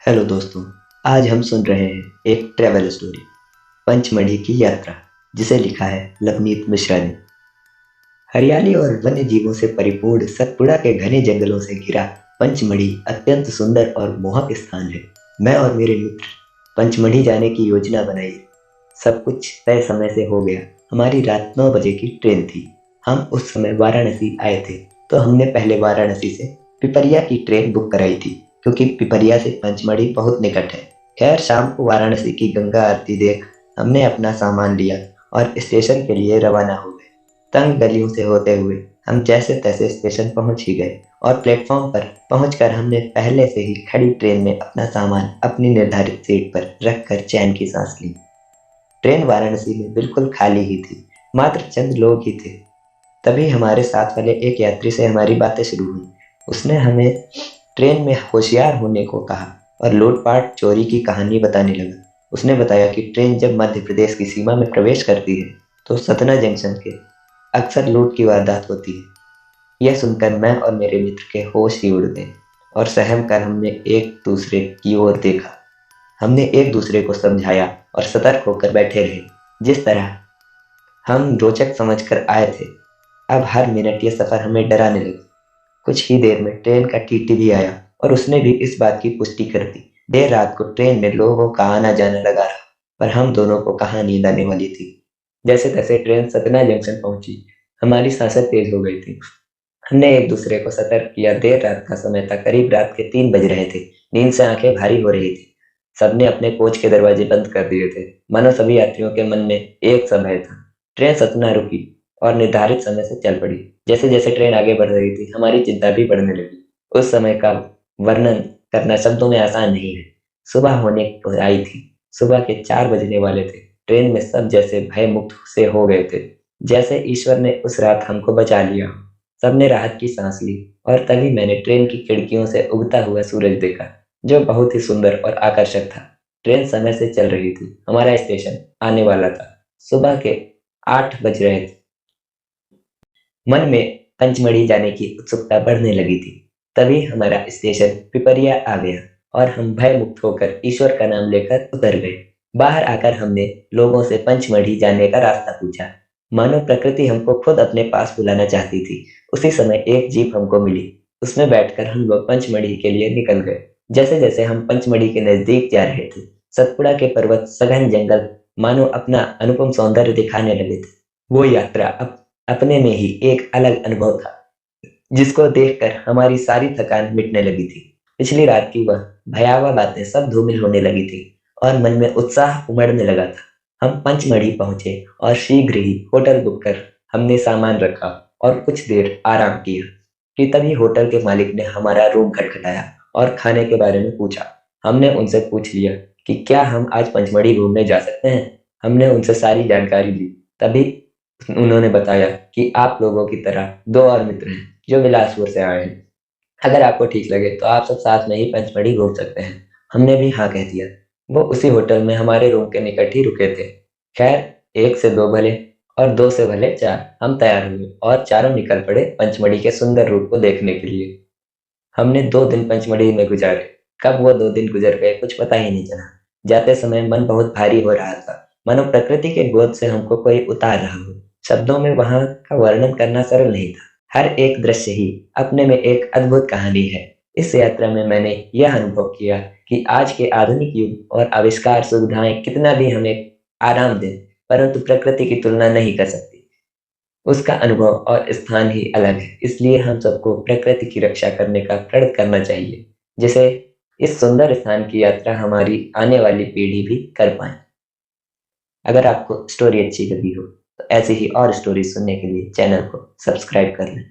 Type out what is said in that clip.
Hello दोस्तों। आज हम सुन रहे हैं एक ट्रैवल स्टोरी, पंचमढ़ी की यात्रा, जिसे लिखा है लवनीत मिश्रा ने। हरियाली और वन्य जीवों से परिपूर्ण सतपुड़ा के घने जंगलों से घिरा पंचमढ़ी अत्यंत सुंदर और मोहक स्थान है। मैं और मेरे मित्र पंचमढ़ी जाने की योजना बनाई। सब कुछ तय समय से हो गया। हमारी रात 9 बजे की ट्रेन थी। हम उस समय वाराणसी आए थे, तो हमने पहले वाराणसी से पिपरिया की ट्रेन बुक कराई थी, क्योंकि पिपरिया से पंचमढ़ी बहुत निकट है। खैर, शाम को वाराणसी की गंगा आरती देख हमने अपना सामान लिया और स्टेशन के लिए रवाना हो गए। तंग गलियों से होते हुए हम जैसे तैसे स्टेशन पहुंच ही गए और प्लेटफॉर्म पर पहुंचकर हमने पहले से ही खड़ी ट्रेन में अपना सामान अपनी निर्धारित सीट पर रखकर चैन की सांस ली। ट्रेन वाराणसी में बिल्कुल खाली ही थी, मात्र चंद लोग ही थे। तभी हमारे साथ वाले एक यात्री से हमारी बातें शुरू हुई। उसने हमें ट्रेन में होशियार होने को कहा और लूटपाट चोरी की कहानी बताने लगा। उसने बताया कि ट्रेन जब मध्य प्रदेश की सीमा में प्रवेश करती है, तो सतना जंक्शन के अक्सर लूट की वारदात होती है। यह सुनकर मैं और मेरे मित्र के होश ही उड़ गए और सहम कर हमने एक दूसरे की ओर देखा। हमने एक दूसरे को समझाया और सतर्क होकर बैठे रहे। जिस तरह हम रोचक समझकर आए थे, अब हर मिनट ये सफर हमें डराने लगा। कुछ ही देर में ट्रेन का टीटी भी आया और उसने भी इस बात की पुष्टि कर दी। देर रात को ट्रेन में लोगों का आना जाना लगा रहा, पर हम दोनों को कहाँ नींद आने वाली थी। जैसे तैसे ट्रेन सतना जंक्शन पहुंची। हमारी सांसें तेज हो गई थी। हमने एक दूसरे को सतर्क किया। देर रात का समय था, करीब रात के 3 बज रहे थे। नींद से आंखें भारी हो रही थी। सबने अपने कोच के दरवाजे बंद कर दिए थे, मानो सभी यात्रियों के मन में एक सा भय था। ट्रेन सतना रुकी और निर्धारित समय से चल पड़ी। जैसे जैसे ट्रेन आगे बढ़ रही थी, हमारी चिंता भी बढ़ने लगी। उस समय का वर्णन करना शब्दों में आसान नहीं है। सुबह होने को आई थी। सुबह के 4 बजने वाले थे। ट्रेन में सब जैसे भय मुक्त से हो गए थे, जैसे ईश्वर ने उस रात हमको बचा लिया। सबने राहत की सांस ली और तभी मैंने ट्रेन की खिड़कियों से उगता हुआ सूरज देखा, जो बहुत ही सुंदर और आकर्षक था। ट्रेन समय से चल रही थी। हमारा स्टेशन आने वाला था। सुबह के 8 बज रहे थे। मन में पंचमढ़ी जाने की उत्सुकता बढ़ने लगी थी। तभी हमारा स्टेशन पिपरिया आ गया और हम भय मुक्त होकर ईश्वर का नाम लेकर उतर गए। बाहर आकर हमने लोगों से पंचमढ़ी जाने का रास्ता पूछा, मानो प्रकृति हमको खुद अपने पास बुलाना चाहती थी। उसी समय एक जीप हमको मिली। उसमें बैठकर हम लोग पंचमढ़ी के लिए निकल गए। जैसे जैसे हम पंचमढ़ी के नजदीक जा रहे थे, सतपुड़ा के पर्वत, सघन जंगल मानो अपना अनुपम सौंदर्य दिखाने लगे थे। वो यात्रा अपने में ही एक अलग अनुभव था, जिसको देखकर हमारी सारी थकान मिटने लगी थी। पिछली रात की वह भयावह बातें सब धूमिल होने लगी थी और मन में उत्साह उमड़ने लगा था। हम पंचमढ़ी पहुंचे और शीघ्र ही होटल बुक कर हमने सामान रखा और कुछ देर आराम किया कि तभी होटल के मालिक ने हमारा रूम खटखटाया और खाने के बारे में पूछा। हमने उनसे पूछ लिया कि क्या हम आज पंचमढ़ी घूमने जा सकते हैं। हमने उनसे सारी जानकारी दी। तभी उन्होंने बताया कि आप लोगों की तरह दो और मित्र हैं जो बिलासपुर से आए हैं। अगर आपको ठीक लगे तो आप सब साथ में ही पंचमढ़ी घूम सकते हैं। हमने भी हाँ कह दिया। वो उसी होटल में हमारे रूम के निकट ही रुके थे। खैर, एक से दो भले और दो से भले चार, हम तैयार हुए और चारों निकल पड़े पंचमढ़ी के सुंदर रूप को देखने के लिए। हमने 2 दिन पंचमढ़ी में गुजारे। कब वो 2 दिन गुजर गए कुछ पता ही नहीं चला। जाते समय मन बहुत भारी हो रहा था, मानो प्रकृति के गोद से हमको कोई उतार रहा हो। शब्दों में वहां का वर्णन करना सरल नहीं था। हर एक दृश्य ही अपने में एक अद्भुत कहानी है। इस यात्रा में मैंने यह अनुभव किया कि आज के आधुनिक युग और आविष्कार सुविधाएं कितना भी हमें आराम दें, परंतु प्रकृति की तुलना नहीं कर सकती। उसका अनुभव और स्थान ही अलग है। इसलिए हम सबको प्रकृति की रक्षा करने का प्रण करना चाहिए, जिसे इस सुंदर स्थान की यात्रा हमारी आने वाली पीढ़ी भी कर पाए। अगर आपको स्टोरी अच्छी लगी हो, तो ऐसी ही और स्टोरी सुनने के लिए चैनल को सब्सक्राइब कर लें।